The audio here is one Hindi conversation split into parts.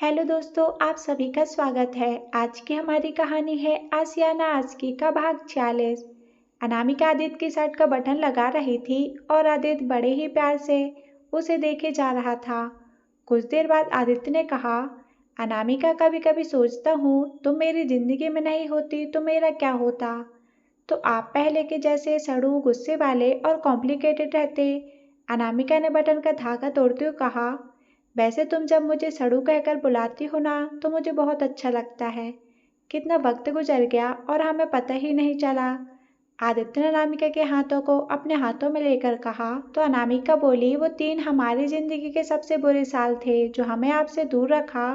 हेलो दोस्तों, आप सभी का स्वागत है। आज की हमारी कहानी है आसियाना आस्की का भाग 46। अनामिका आदित्य की शर्ट का बटन लगा रही थी और आदित्य बड़े ही प्यार से उसे देखे जा रहा था। कुछ देर बाद आदित्य ने कहा, अनामिका कभी कभी सोचता हूँ तुम मेरी जिंदगी में नहीं होती तो मेरा क्या होता। तो आप पहले के जैसे सड़ू, गुस्से वाले और कॉम्प्लिकेटेड रहते। अनामिका ने बटन का धागा तोड़ते हुए कहा, वैसे तुम जब मुझे सड़ू कहकर बुलाती हो ना तो मुझे बहुत अच्छा लगता है। कितना वक्त गुजर गया और हमें पता ही नहीं चला। आदित्य ने अनामिका के हाथों को अपने हाथों में लेकर कहा। तो अनामिका बोली, वो 3 हमारी जिंदगी के सबसे बुरे साल थे जो हमें आपसे दूर रखा।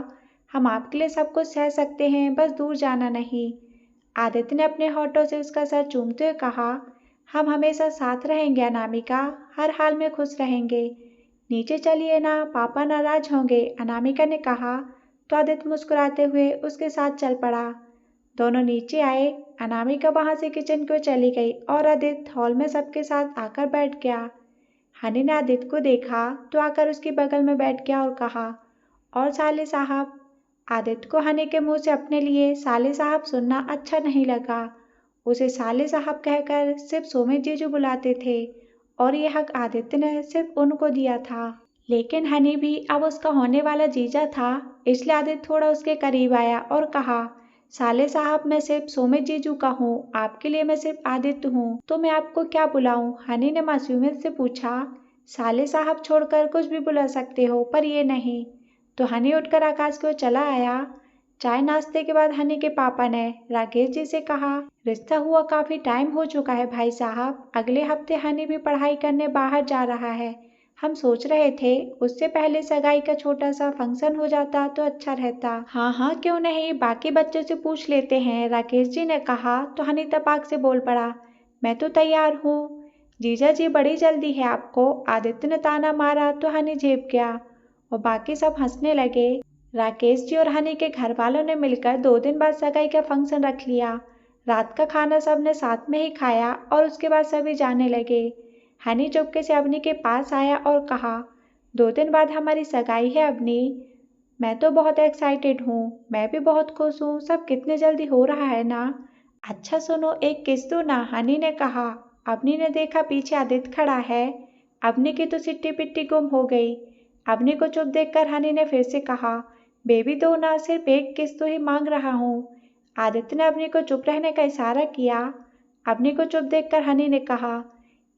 हम आपके लिए सब कुछ सह सकते हैं, बस दूर जाना नहीं। आदित्य ने अपने होठों से उसका सर चूमते हुए कहा, हम हमेशा साथ रहेंगे अनामिका, हर हाल में खुश रहेंगे। नीचे चलिए ना, पापा नाराज होंगे, अनामिका ने कहा। तो आदित्य मुस्कुराते हुए उसके साथ चल पड़ा। दोनों नीचे आए। अनामिका वहां से किचन को चली गई और आदित्य हॉल में सबके साथ आकर बैठ गया। हनी ने आदित्य को देखा तो आकर उसके बगल में बैठ गया और कहा, और साले साहब। आदित्य को हनी के मुंह से अपने लिए साले साहब सुनना अच्छा नहीं लगा। उसे साले साहब कहकर सिर्फ सोमित जीजू बुलाते थे और ये हक आदित्य ने सिर्फ उनको दिया था। लेकिन हनी भी अब उसका होने वाला जीजा था, इसलिए आदित्य थोड़ा उसके करीब आया और कहा, साले साहब मैं सिर्फ सोमित जीजू का हूँ, आपके लिए मैं सिर्फ आदित्य हूँ, तो मैं आपको क्या बुलाऊं। हनी ने मासूमियत से पूछा। साले साहब छोड़कर कुछ भी बुला सकते हो पर ये नहीं। तो हनी उठकर आकाश की ओर चला आया। चाय नाश्ते के बाद हनी के पापा ने राकेश जी से कहा, रिश्ता हुआ काफी टाइम हो चुका है भाई साहब, अगले हफ्ते हनी भी पढ़ाई करने बाहर जा रहा है। हम सोच रहे थे उससे पहले सगाई का छोटा सा फंक्शन हो जाता तो अच्छा रहता। हाँ हाँ क्यों नहीं, बाकी बच्चों से पूछ लेते हैं, राकेश जी ने कहा। तो हनी तपाक से बोल पड़ा, मैं तो तैयार हूँ। जीजा जी बड़ी जल्दी है आपको, आदित्य ने ताना मारा तो हनी झेप गया और बाकी सब हंसने लगे। राकेश जी और हनी के घर वालों ने मिलकर 2 दिन बाद सगाई का फंक्शन रख लिया। रात का खाना सबने साथ में ही खाया और उसके बाद सभी जाने लगे। हनी चुपके से अवनी के पास आया और कहा, 2 दिन बाद हमारी सगाई है अवनी। मैं तो बहुत एक्साइटेड हूँ, मैं भी बहुत खुश हूँ, सब कितने जल्दी हो रहा है ना। अच्छा सुनो, एक किस दो ना, हनी ने कहा। अवनी ने देखा पीछे आदित्य खड़ा है। अवनी की तो सिट्टी पिट्टी गुम हो गई। अवनी को चुप देखकर हनी ने फिर से कहा, बेबी दो ना, सिर्फ एक किस तो ही मांग रहा हूँ। आदित्य ने अवनी को चुप रहने का इशारा किया। अवनी को चुप देखकर हनी ने कहा,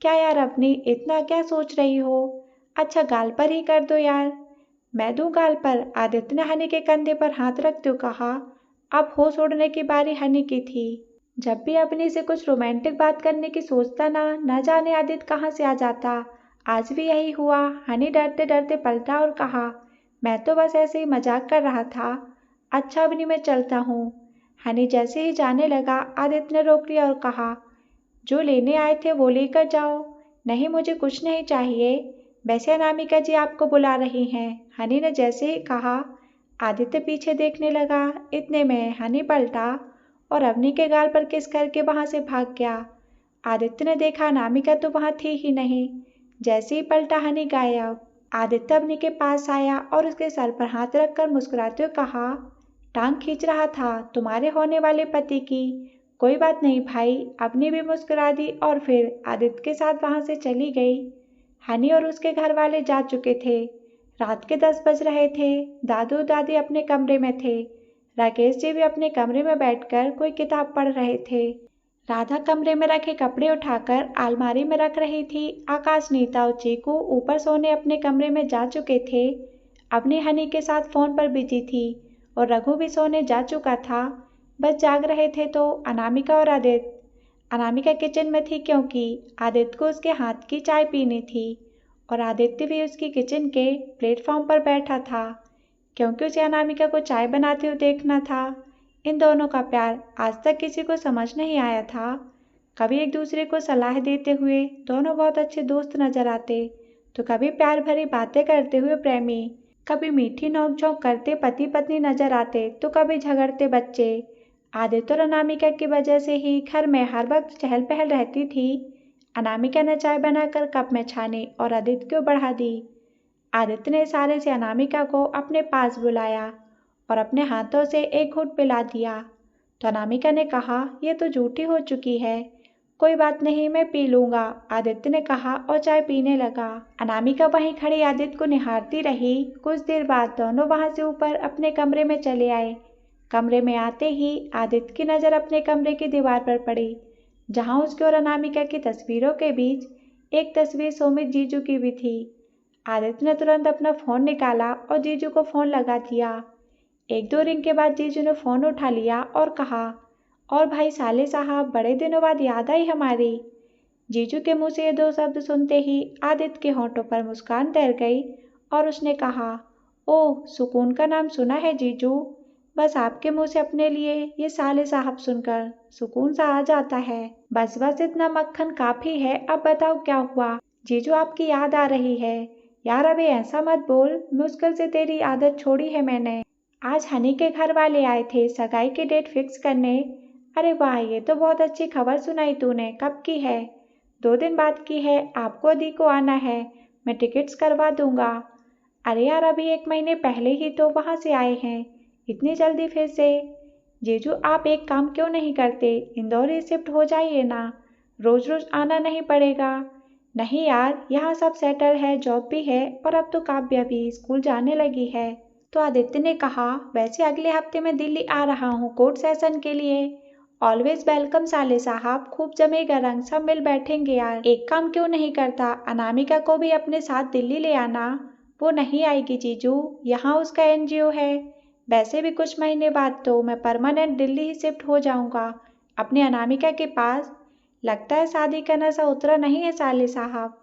क्या यार अवनी, इतना क्या सोच रही हो। अच्छा गाल पर ही कर दो यार। मैं दूं गाल पर, आदित्य ने हनी के कंधे पर हाथ रखते हुए कहा। अब होश उड़ने की बारी हनी की थी। जब भी अपनी से कुछ रोमांटिक बात करने की सोचता ना, न जाने आदित्य कहाँ से आ जाता। आज भी यही हुआ। हनी डरते डरते पलटा और कहा, मैं तो बस ऐसे ही मजाक कर रहा था। अच्छा अवनी मैं चलता हूँ। हनी जैसे ही जाने लगा, आदित्य ने रोक लिया और कहा, जो लेने आए थे वो लेकर जाओ। नहीं मुझे कुछ नहीं चाहिए। वैसे अनामिका जी आपको बुला रही हैं, हनी ने जैसे ही कहा। आदित्य पीछे देखने लगा। इतने में हनी पलटा और अवनी के गाल पर किस करके वहां से भाग गया। आदित्य ने देखा अनामिका तो वहां थी ही नहीं। जैसे ही पलटा हनी गायब। आदित्य अवनी के पास आया और उसके सर पर हाथ रखकर मुस्कुराते हुए कहा, टांग खींच रहा था तुम्हारे होने वाले पति की। कोई बात नहीं भाई। अवनी भी मुस्कुरा दी और फिर आदित्य के साथ वहां से चली गई। हनी और उसके घर वाले जा चुके थे। रात के 10 बज रहे थे। दादू दादी अपने कमरे में थे। राकेश जी भी अपने कमरे में बैठकर कोई किताब पढ़ रहे थे। राधा कमरे में रखे कपड़े उठाकर अलमारी में रख रही थी। आकाश, नीता और चीकू ऊपर सोने अपने कमरे में जा चुके थे। अपनी हनी के साथ फोन पर बिजी थी और रघु भी सोने जा चुका था। बस जाग रहे थे तो अनामिका और आदित्य। अनामिका किचन में थी क्योंकि आदित्य को उसके हाथ की चाय पीनी थी और आदित्य भी उसकी किचन के प्लेटफॉर्म पर बैठा था क्योंकि उसे अनामिका को चाय बनाते हुए देखना था। इन दोनों का प्यार आज तक किसी को समझ नहीं आया था। कभी एक दूसरे को सलाह देते हुए दोनों बहुत अच्छे दोस्त नजर आते, तो कभी प्यार भरी बातें करते हुए प्रेमी, कभी मीठी नोकझोंक करते पति पत्नी नजर आते, तो कभी झगड़ते बच्चे। आदित्य और अनामिका की वजह से ही घर में हर वक्त चहल पहल रहती थी। अनामिका ने चाय बनाकर कप में छानी और आदित्य को बढ़ा दी। आदित्य ने इशारे से अनामिका को अपने पास बुलाया और अपने हाथों से एक घूंट पिला दिया। तो अनामिका ने कहा, ये तो झूठी हो चुकी है। कोई बात नहीं, मैं पी लूंगा, आदित्य ने कहा और चाय पीने लगा। अनामिका वहीं खड़ी आदित्य को निहारती रही। कुछ देर बाद दोनों वहां से ऊपर अपने कमरे में चले आए। कमरे में आते ही आदित्य की नज़र अपने कमरे की दीवार पर पड़ी, जहां उसकी और अनामिका की तस्वीरों के बीच एक तस्वीर सुमित जीजू की भी थी। आदित्य ने तुरंत अपना फ़ोन निकाला और जीजू को फ़ोन लगा दिया। एक दो रिंग के बाद जीजू ने फ़ोन उठा लिया और कहा, और भाई साले साहब, बड़े दिनों बाद याद आई हमारी। जीजू के मुंह से ये दो शब्द सुनते ही आदित्य के होंठों पर मुस्कान तैर गई और उसने कहा, ओह, सुकून का नाम सुना है जीजू। बस आपके मुंह से अपने लिए ये साले साहब सुनकर सुकून सा आ जाता है। बस बस, इतना मक्खन काफ़ी है। अब बताओ क्या हुआ। जीजू, आपकी याद आ रही है। यार अबे ऐसा मत बोल, मुश्किल से तेरी आदत छोड़ी है मैंने। आज हनी के घर वाले आए थे सगाई की डेट फिक्स करने। अरे वाह, ये तो बहुत अच्छी खबर सुनाई तूने। कब की है? 2 दिन बाद की है। आपको दी को आना है, मैं टिकट्स करवा दूंगा। अरे यार, अभी 1 महीने पहले ही तो वहाँ से आए हैं, इतनी जल्दी फिर से? जीजू, आप एक काम क्यों नहीं करते, इंदौर ही शिफ्ट हो जाइए ना, रोज रोज आना नहीं पड़ेगा। नहीं यार, यहाँ सब सेटल है, जॉब भी है और अब तो काव्या भी स्कूल जाने लगी है। तो आदित्य ने कहा, वैसे अगले हफ्ते मैं दिल्ली आ रहा हूँ कोर्ट सेशन के लिए। ऑलवेज वेलकम साले साहब, खूब जमेगा रंग, सब मिल बैठेंगे यार। एक काम क्यों नहीं करता, अनामिका को भी अपने साथ दिल्ली ले आना। वो नहीं आएगी जीजू, यहाँ उसका एनजीओ है। वैसे भी कुछ महीने बाद तो मैं परमानेंट दिल्ली ही शिफ्ट हो जाऊंगा अपने अनामिका के पास। लगता है शादी का नशा उतरा नहीं है साले साहब।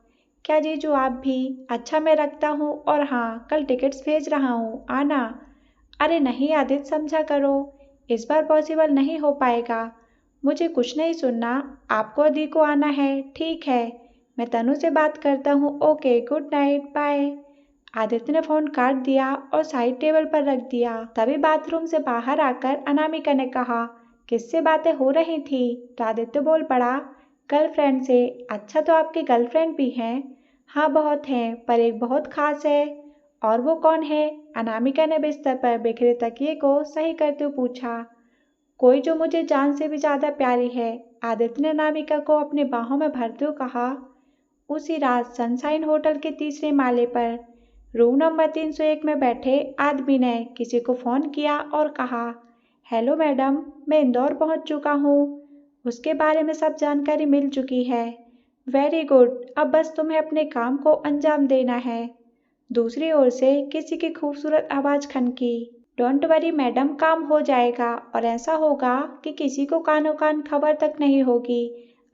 क्या जीजू आप भी? अच्छा मैं रखता हूँ, और हाँ, कल टिकट्स भेज रहा हूँ, आना। अरे नहीं आदित्य, समझा करो, इस बार पॉसिबल नहीं हो पाएगा। मुझे कुछ नहीं सुनना, आपको और दी को आना है। ठीक है, मैं तनु से बात करता हूँ। Okay, good night, bye. Aditya ने फोन काट दिया और साइड टेबल पर रख दिया। तभी बाथरूम से बाहर आकर अनामिका ने कहा, किससे बातें हो रही थी? तो आदित्य बोल पड़ा, गर्लफ्रेंड से। अच्छा, तो आपकी गर्लफ्रेंड भी हैं? हाँ बहुत हैं, पर एक बहुत खास है। और वो कौन है? अनामिका ने बिस्तर पर बिखरे तकिए को सही करते हुए पूछा। कोई जो मुझे जान से भी ज्यादा प्यारी है, आदित्य ने अनामिका को अपने बाहों में भरते हुए कहा। उसी रात सनशाइन होटल के तीसरे माले पर रूम नंबर 301 में बैठे आदमी ने किसी को फ़ोन किया और कहा, हेलो मैडम, मैं इंदौर पहुंच चुका हूं। उसके बारे में सब जानकारी मिल चुकी है। वेरी गुड, अब बस तुम्हें अपने काम को अंजाम देना है। दूसरी ओर से किसी की खूबसूरत आवाज़ खनकी, डोंट वरी मैडम, काम हो जाएगा, और ऐसा होगा कि किसी को कानो कान खबर तक नहीं होगी।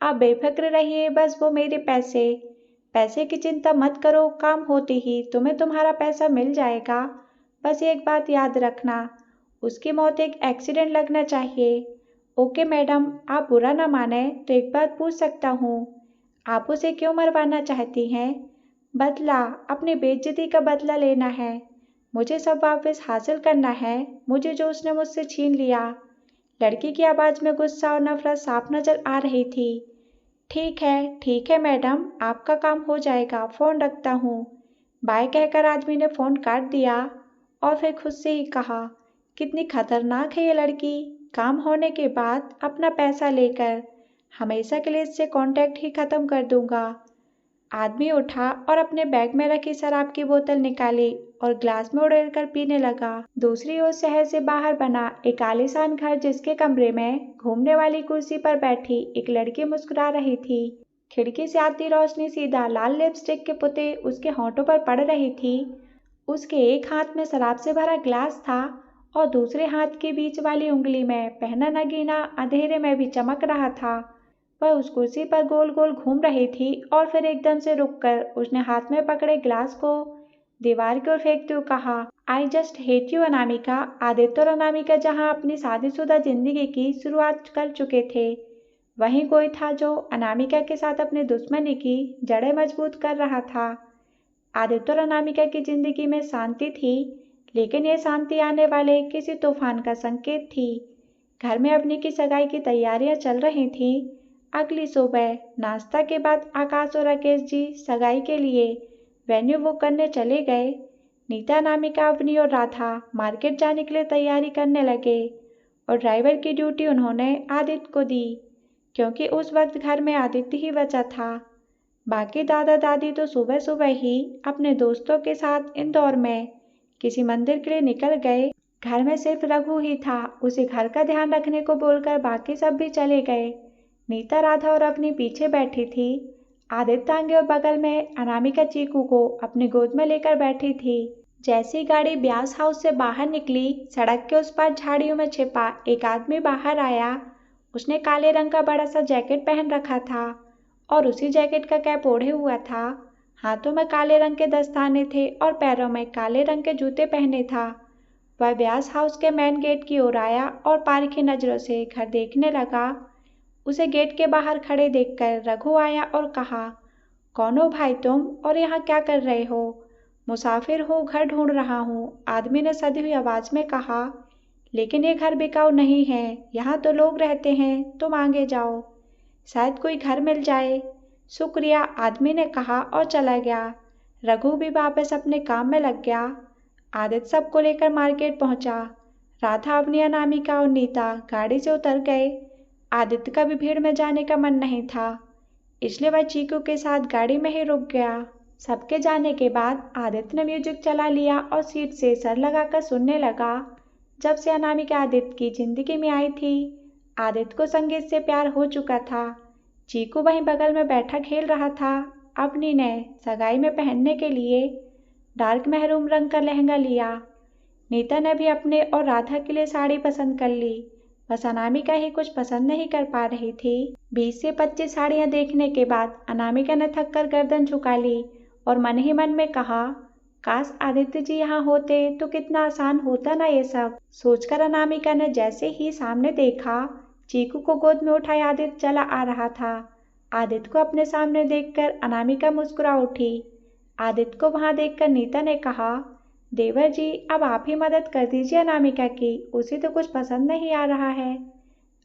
आप बेफिक्र रहिए, बस वो मेरे पैसे पैसे की चिंता मत करो, काम होते ही तुम्हें तुम्हारा पैसा मिल जाएगा। बस एक बात याद रखना, उसकी मौत एक एक्सीडेंट लगना चाहिए। ओके मैडम, आप बुरा ना माने तो एक बात पूछ सकता हूँ? आप उसे क्यों मरवाना चाहती हैं? बदला, अपनी बेइज्जती का बदला लेना है। मुझे सब वापस हासिल करना है, मुझे जो उसने मुझसे छीन लिया। लड़की की आवाज़ में गुस्सा और नफरत साफ नजर आ रही थी। ठीक है मैडम, आपका काम हो जाएगा, फ़ोन रखता हूँ। बाय कहकर आदमी ने फ़ोन काट दिया और फिर खुद से ही कहा, कितनी खतरनाक है ये लड़की, काम होने के बाद अपना पैसा लेकर हमेशा के लिए इससे कांटेक्ट ही ख़त्म कर दूंगा। आदमी उठा और अपने बैग में रखी शराब की बोतल निकाली और ग्लास में उड़ेलकर पीने लगा। दूसरी ओर शहर से बाहर बना एक आलीशान घर, जिसके कमरे में घूमने वाली कुर्सी पर बैठी एक लड़की मुस्कुरा रही थी। खिड़की से आती रोशनी सीधा लाल लिपस्टिक के पुते उसके होंठों पर पड़ रही थी। उसके एक हाथ में शराब से भरा ग्लास था और दूसरे हाथ के बीच वाली उंगली में पहना नगीना अंधेरे में भी चमक रहा था। वह उस कुर्सी पर गोल गोल घूम रही थी और फिर एकदम से रुककर उसने हाथ में पकड़े ग्लास को दीवार की ओर फेंकते हुए कहा, I just hate you Anamika. Aditya और अनामिका जहाँ अपनी शादीशुदा जिंदगी की शुरुआत कर चुके थे, वहीं कोई था जो अनामिका के साथ अपनी दुश्मनी की जड़ें मजबूत कर रहा था। आदित्य और अनामिका की जिंदगी में शांति थी, लेकिन ये शांति आने वाले किसी तूफान का संकेत थी। घर में अवनी की सगाई की तैयारियां चल रही थीं। अगली सुबह नाश्ता के बाद आकाश और राकेश जी सगाई के लिए वेन्यू बुक करने चले गए। नीता, अनामिका, अवनी और राधा मार्केट जाने के लिए तैयारी करने लगे और ड्राइवर की ड्यूटी उन्होंने आदित्य को दी, क्योंकि उस वक्त घर में आदित्य ही बचा था। बाकी दादा दादी तो सुबह सुबह ही अपने दोस्तों के साथ इंदौर में किसी मंदिर के लिए निकल गए। घर में सिर्फ रघु ही था। उसे घर का ध्यान रखने को बोलकर बाकी सब भी चले गए। नीता, राधा और अपनी पीछे बैठी थी। आदित्य आगे और बगल में अनामिका चीकू को अपनी गोद में लेकर बैठी थी। जैसी गाड़ी ब्यास हाउस से बाहर निकली, सड़क के उस पार झाड़ियों में छिपा एक आदमी बाहर आया। उसने काले रंग का बड़ा सा जैकेट पहन रखा था और उसी जैकेट का कैप ओढ़े हुआ था। हाथों में काले रंग के दस्ताने थे और पैरों में काले रंग के जूते पहने था। वह ब्यास हाउस के मेन गेट की ओर आया और पारखी नजरों से घर देखने लगा। उसे गेट के बाहर खड़े देखकर रघु आया और कहा, कौन हो भाई तुम और यहाँ क्या कर रहे हो? मुसाफिर हूँ, घर ढूंढ रहा हूँ, आदमी ने सधी हुई आवाज में कहा। लेकिन ये घर बिकाऊ नहीं है, यहाँ तो लोग रहते हैं, तुम आगे जाओ, शायद कोई घर मिल जाए। शुक्रिया, आदमी ने कहा और चला गया। रघु भी वापस अपने काम में लग गया। आदित्य सबको लेकर मार्केट पहुंचा। राधा, अवनी, अनामिका और नीता गाड़ी से उतर गए। आदित्य का भी भीड़ में जाने का मन नहीं था, इसलिए वह चीकू के साथ गाड़ी में ही रुक गया। सबके जाने के बाद आदित्य ने म्यूजिक चला लिया और सीट से सर लगाकर सुनने लगा। जब से अनामिका आदित्य की जिंदगी में आई थी, आदित्य को संगीत से प्यार हो चुका था। चीकू वहीं बगल में बैठा खेल रहा था। अवनी ने सगाई में पहनने के लिए डार्क महरून रंग का लहंगा लिया। नीता ने भी अपने और राधा के लिए साड़ी पसंद कर ली। बस अनामिका ही कुछ पसंद नहीं कर पा रही थी। 20 से 25 साड़ियां देखने के बाद अनामिका ने थक कर गर्दन झुका ली और मन ही मन में कहा, काश आदित्य जी यहाँ होते तो कितना आसान होता ना ये सब। सोचकर अनामिका ने जैसे ही सामने देखा, चीकू को गोद में उठाए आदित्य चला आ रहा था। आदित्य को अपने सामने देखकर अनामिका मुस्कुरा उठी। आदित्य को वहां देखकर नीता ने कहा, देवर जी, अब आप ही मदद कर दीजिए अनामिका की, उसे तो कुछ पसंद नहीं आ रहा है।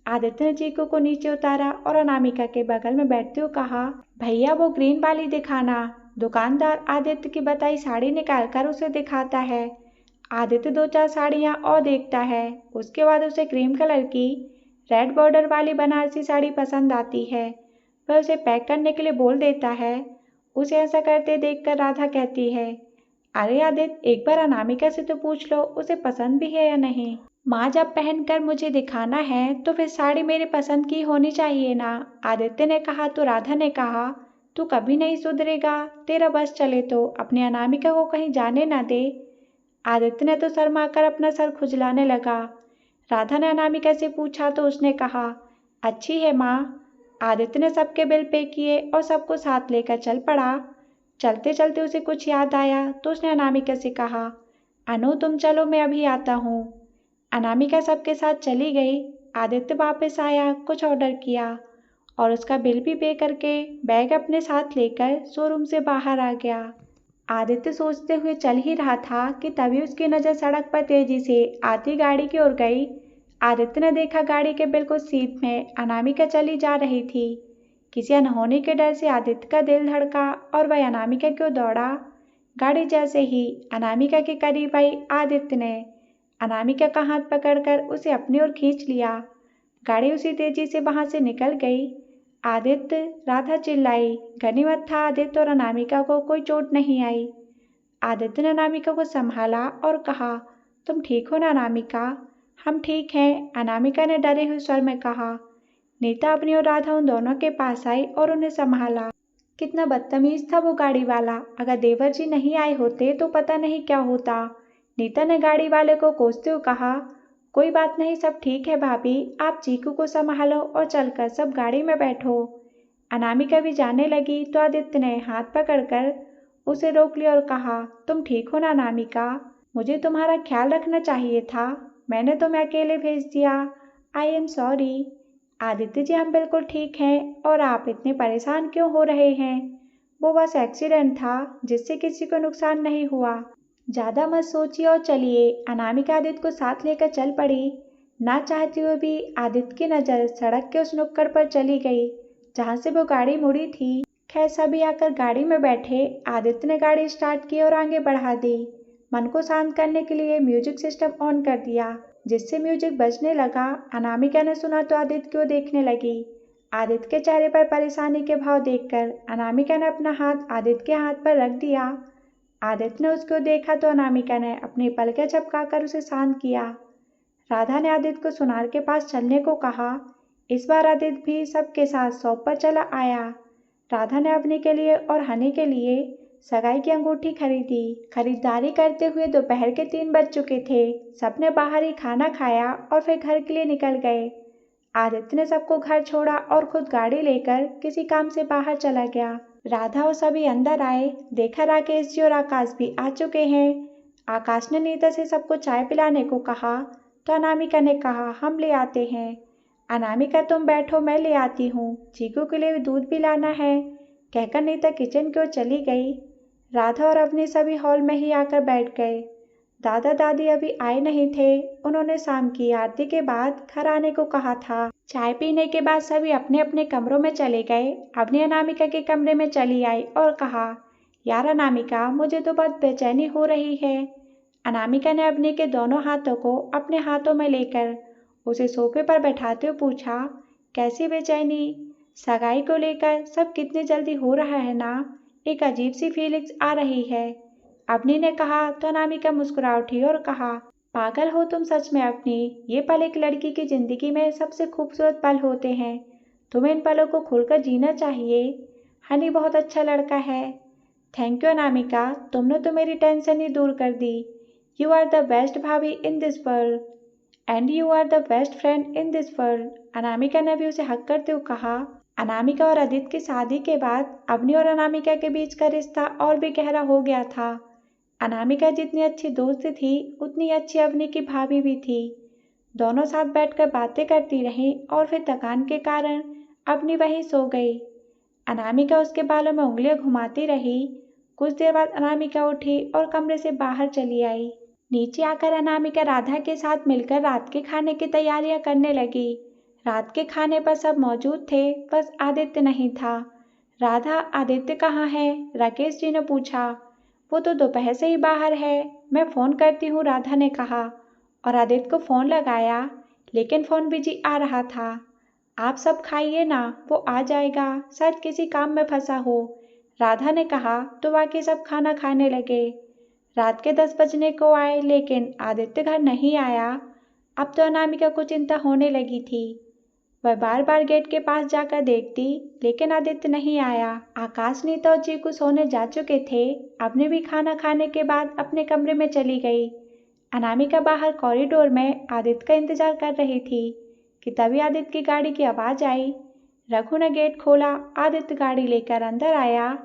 आदित्य ने चीकू को नीचे उतारा और अनामिका के बगल में बैठते हुए कहा, भैया वो ग्रीन वाली दिखाना। दुकानदार आदित्य की बताई साड़ी निकालकर उसे दिखाता है। आदित्य 2-4 साड़ियाँ और देखता है। उसके बाद उसे क्रीम कलर की रेड बॉर्डर वाली बनारसी साड़ी पसंद आती है। वह उसे पैक करने के लिए बोल देता है। उसे ऐसा करते देखकर राधा कहती है, अरे आदित्य, एक बार अनामिका से तो पूछ लो उसे पसंद भी है या नहीं। माँ, जब पहनकर मुझे दिखाना है तो फिर साड़ी मेरे पसंद की होनी चाहिए ना। आदित्य ने कहा तो राधा ने कहा, तू कभी नहीं सुधरेगा, तेरा बस चले तो अपनी अनामिका को कहीं जाने ना दे। आदित्य ने तो शर्मा कर अपना सर खुजलाने लगा। राधा ने अनामिका से पूछा तो उसने कहा, अच्छी है माँ। आदित्य ने सबके बिल पे किए और सबको साथ लेकर चल पड़ा। चलते चलते उसे कुछ याद आया तो उसने अनामिका से कहा, अनु तुम चलो, मैं अभी आता हूँ। अनामिका सबके साथ चली गई। आदित्य वापस आया, कुछ ऑर्डर किया और उसका बिल भी पे करके बैग अपने साथ लेकर शोरूम से बाहर आ गया। आदित्य सोचते हुए चल ही रहा था कि तभी उसकी नज़र सड़क पर तेजी से आती गाड़ी की ओर गई। आदित्य ने देखा गाड़ी के बिल्कुल सीध में अनामिका चली जा रही थी। किसी अनहोनी के डर से आदित्य का दिल धड़का और वह अनामिका की ओर दौड़ा। गाड़ी जैसे ही अनामिका के करीब आई, आदित्य ने अनामिका का हाथ पकड़कर उसे अपनी ओर खींच लिया। गाड़ी उसी तेजी से वहां से निकल गई। आदित्य, राधा चिल्लाई। गनीमत था आदित्य और अनामिका को कोई चोट नहीं आई। आदित्य ने अनामिका को संभाला और कहा, तुम ठीक हो ना अनामिका? हम ठीक हैं, अनामिका ने डरे हुए स्वर में कहा। नीता, अपनी और राधा उन दोनों के पास आई और उन्हें संभाला। कितना बदतमीज था वो गाड़ी वाला, अगर देवर जी नहीं आए होते तो पता नहीं क्या होता। नीता ने गाड़ी वाले को कोसते हुए कहा, कोई बात नहीं, सब ठीक है भाभी, आप चीकू को संभालो और चलकर सब गाड़ी में बैठो। अनामिका भी जाने लगी तो आदित्य ने हाथ पकड़कर उसे रोक लिया और कहा, तुम ठीक हो ना अनामिका? मुझे तुम्हारा ख्याल रखना चाहिए था, मैंने तुम्हें अकेले भेज दिया। I am sorry. Aditya ji, हम बिल्कुल ठीक हैं और आप इतने परेशान क्यों हो रहे हैं? वो बस एक्सीडेंट था, जिससे किसी को नुकसान नहीं हुआ। ज़्यादा मत सोचिए और चलिए। अनामिका आदित्य को साथ लेकर चल पड़ी। ना चाहते हुए भी आदित्य की नज़र सड़क के उस नुक्कड़ पर चली गई जहाँ से वो गाड़ी मुड़ी थी। खैर, सभी आकर गाड़ी में बैठे। आदित्य ने गाड़ी स्टार्ट की और आगे बढ़ा दी। मन को शांत करने के लिए म्यूजिक सिस्टम ऑन कर दिया, जिससे म्यूजिक बजने लगा। अनामिका ने सुना तो आदित्य को देखने लगी। आदित्य के चेहरे पर परेशानी के भाव देखकर अनामिका ने अपना हाथ आदित्य के हाथ पर रख दिया। आदित्य ने उसको देखा तो अनामिका ने अपनी पलकें झपकाकर उसे शांत किया। राधा ने आदित्य को सुनार के पास चलने को कहा। इस बार आदित्य भी सबके साथ शॉप पर चला आया। राधा ने अवनी के लिए और हनी के लिए सगाई की अंगूठी खरीदी। खरीदारी करते हुए दोपहर के 3 बज चुके थे। सबने बाहर ही खाना खाया और फिर घर के लिए निकल गए। आदित्य ने सबको घर छोड़ा और खुद गाड़ी लेकर किसी काम से बाहर चला गया। राधा और सभी अंदर आए। देखा राकेश जी और आकाश भी आ चुके हैं। आकाश ने नीता से सबको चाय पिलाने को कहा तो अनामिका ने कहा हम ले आते हैं। अनामिका तुम बैठो, मैं ले आती हूँ, चीकू के लिए दूध भी लाना है, कहकर नीता किचन की ओर चली गई। राधा और अवनी सभी हॉल में ही आकर बैठ गए। दादा दादी अभी आए नहीं थे। उन्होंने शाम की आरती के बाद घर आने को कहा था। चाय पीने के बाद सभी अपने अपने कमरों में चले गए। अवनी अनामिका के कमरे में चली आई और कहा, यार अनामिका, मुझे तो बहुत बेचैनी हो रही है। अनामिका ने अवनी के दोनों हाथों को अपने हाथों में लेकर उसे सोफे पर बैठाते हुए पूछा, कैसी बेचैनी? सगाई को लेकर सब कितनी जल्दी हो रहा है ना, एक अजीब सी फीलिंग्स आ रही है। अवनी ने कहा तो अनामिका मुस्कुरा उठी और कहा, पागल हो तुम सच में अवनी, ये पल एक लड़की की जिंदगी में सबसे खूबसूरत पल होते हैं। तुम्हें इन पलों को खुलकर जीना चाहिए। हनी बहुत अच्छा लड़का है। थैंक यू अनामिका, तुमने तो मेरी टेंशन ही दूर कर दी। यू आर द बेस्ट भाभी in this world and you are the best friend in this world. Anamika ने भी उसे हक करते हुए कहा। अनामिका और आदित्य की शादी के बाद अवनी और अनामिका के बीच का रिश्ता और भी गहरा हो गया था। अनामिका जितनी अच्छी दोस्त थी उतनी अच्छी अवनी की भाभी भी थी। दोनों साथ बैठकर बातें करती रहीं और फिर थकान के कारण अवनी वहीं सो गई। अनामिका उसके बालों में उंगलियां घुमाती रही। कुछ देर बाद अनामिका उठी और कमरे से बाहर चली आई। नीचे आकर अनामिका राधा के साथ मिलकर रात के खाने की तैयारियां करने लगी। रात के खाने पर सब मौजूद थे, बस आदित्य नहीं था। राधा, आदित्य कहाँ है? राकेश जी ने पूछा। वो तो दोपहर से ही बाहर है, मैं फ़ोन करती हूँ, राधा ने कहा और आदित्य को फ़ोन लगाया, लेकिन फ़ोन बिजी आ रहा था। आप सब खाइए ना, वो आ जाएगा, शायद किसी काम में फंसा हो, राधा ने कहा तो बाकी सब खाना खाने लगे। रात के 10 बजने को आए, लेकिन आदित्य घर नहीं आया। अब तो अनामिका को चिंता होने लगी थी। वह बार बार गेट के पास जाकर देखती, लेकिन आदित्य नहीं आया। आकाश, नीता और चीकू सोने जा चुके थे। अवनी भी खाना खाने के बाद अपने कमरे में चली गई। अनामिका बाहर कॉरिडोर में आदित्य का इंतजार कर रही थी कि तभी आदित्य की गाड़ी की आवाज़ आई। रघु ने गेट खोला। आदित्य गाड़ी लेकर अंदर आया।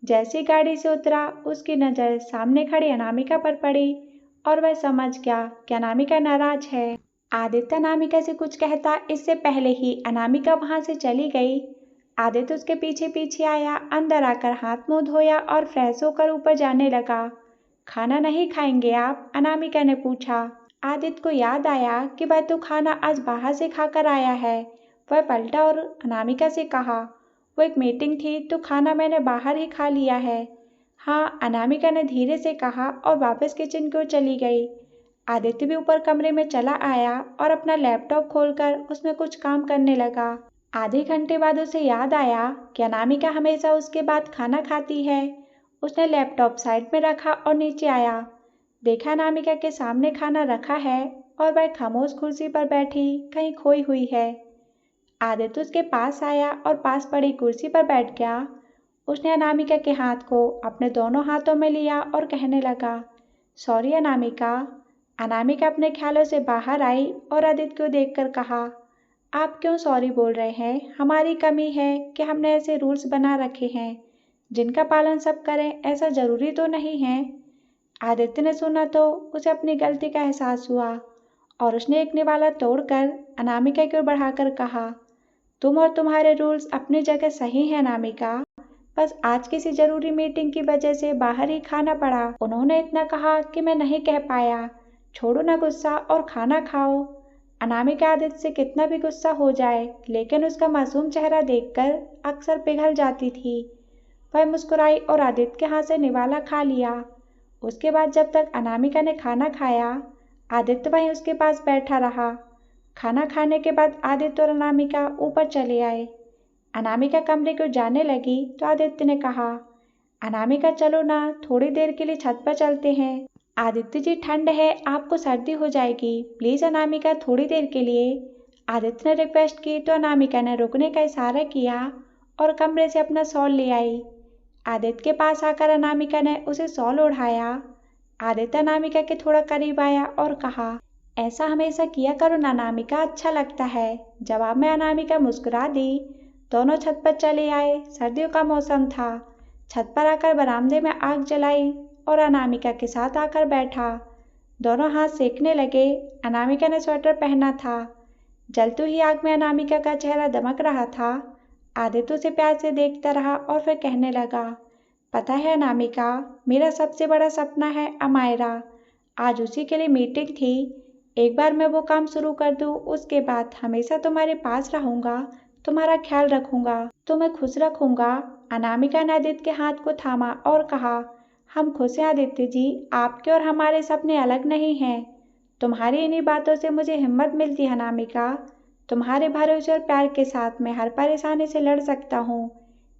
जैसे गाड़ी से उतरा, उसकी नज़र सामने खड़ी अनामिका पर पड़ी और वह समझ गया कि अनामिका नाराज है। आदित्य अनामिका से कुछ कहता इससे पहले ही अनामिका वहां से चली गई। आदित्य उसके पीछे पीछे आया। अंदर आकर हाथ मुंह धोया और फ्रेश होकर ऊपर जाने लगा। खाना नहीं खाएंगे आप? अनामिका ने पूछा। आदित्य को याद आया कि वह तो खाना आज बाहर से खाकर आया है। वह पलटा और अनामिका से कहा, वो एक मीटिंग थी तो खाना मैंने बाहर ही खा लिया है। हाँ, अनामिका ने धीरे से कहा और वापस किचन की ओर चली गई। आदित्य भी ऊपर कमरे में चला आया और अपना लैपटॉप खोलकर उसमें कुछ काम करने लगा। आधे घंटे बाद उसे याद आया कि अनामिका हमेशा उसके बाद खाना खाती है। उसने लैपटॉप साइड में रखा और नीचे आया। देखा अनामिका के सामने खाना रखा है और वह खामोश कुर्सी पर बैठी कहीं खोई हुई है। आदित्य उसके पास आया और पास पड़ी कुर्सी पर बैठ गया। उसने अनामिका के हाथ को अपने दोनों हाथों में लिया और कहने लगा, सॉरी अनामिका। अनामिका अपने ख्यालों से बाहर आई और आदित्य को देखकर कहा, आप क्यों सॉरी बोल रहे हैं? हमारी कमी है कि हमने ऐसे रूल्स बना रखे हैं जिनका पालन सब करें, ऐसा ज़रूरी तो नहीं है। आदित्य ने सुना तो उसे अपनी गलती का एहसास हुआ और उसने एक निवाला तोड़कर अनामिका की ओर बढ़ाकर कहा, तुम और तुम्हारे रूल्स अपनी जगह सही हैं अनामिका, बस आज किसी जरूरी मीटिंग की वजह से बाहर ही खाना पड़ा। उन्होंने इतना कहा कि मैं नहीं कह पाया। छोड़ो ना गुस्सा और खाना खाओ। अनामिका आदित्य से कितना भी गुस्सा हो जाए, लेकिन उसका मासूम चेहरा देखकर अक्सर पिघल जाती थी। वह मुस्कुराई और आदित्य के हाथ से निवाला खा लिया। उसके बाद जब तक अनामिका ने खाना खाया, आदित्य वहीं उसके पास बैठा रहा। खाना खाने के बाद आदित्य और अनामिका ऊपर चले आए। अनामिका कमरे को जाने लगी तो आदित्य ने कहा, अनामिका चलो ना, थोड़ी देर के लिए छत पर चलते हैं। आदित्य जी ठंड है, आपको सर्दी हो जाएगी, प्लीज अनामिका थोड़ी देर के लिए। आदित्य ने रिक्वेस्ट की तो अनामिका ने रुकने का इशारा किया और कमरे से अपना शॉल ले आई। आदित्य के पास आकर अनामिका ने उसे शॉल ओढ़ाया। आदित्य अनामिका के थोड़ा करीब आया और कहा, ऐसा हमेशा किया करो ना अनामिका, अच्छा लगता है। जवाब में अनामिका मुस्कुरा दी। दोनों छत पर चले आए। सर्दियों का मौसम था। छत पर आकर बरामदे में आग जलाई और अनामिका के साथ आकर बैठा। दोनों हाथ सेकने लगे। अनामिका ने स्वेटर पहना था। जलती हुई आग में अनामिका का चेहरा दमक रहा था। आदित्य उसे प्यार से देखता रहा और फिर कहने लगा, पता है अनामिका, मेरा सबसे बड़ा सपना है अमायरा। आज उसी के लिए मीटिंग थी। एक बार मैं वो काम शुरू कर दूँ, उसके बाद हमेशा तुम्हारे पास रहूँगा, तुम्हारा ख्याल रखूँगा, तुम्हें खुश रखूँगा। अनामिका ने आदित्य के हाथ को थामा और कहा, हम खुश हैं आदित्य जी, आपके और हमारे सपने अलग नहीं हैं। तुम्हारी इन्हीं बातों से मुझे हिम्मत मिलती है अनामिका। तुम्हारे भरोसे और प्यार के साथ मैं हर परेशानी से लड़ सकता हूँ।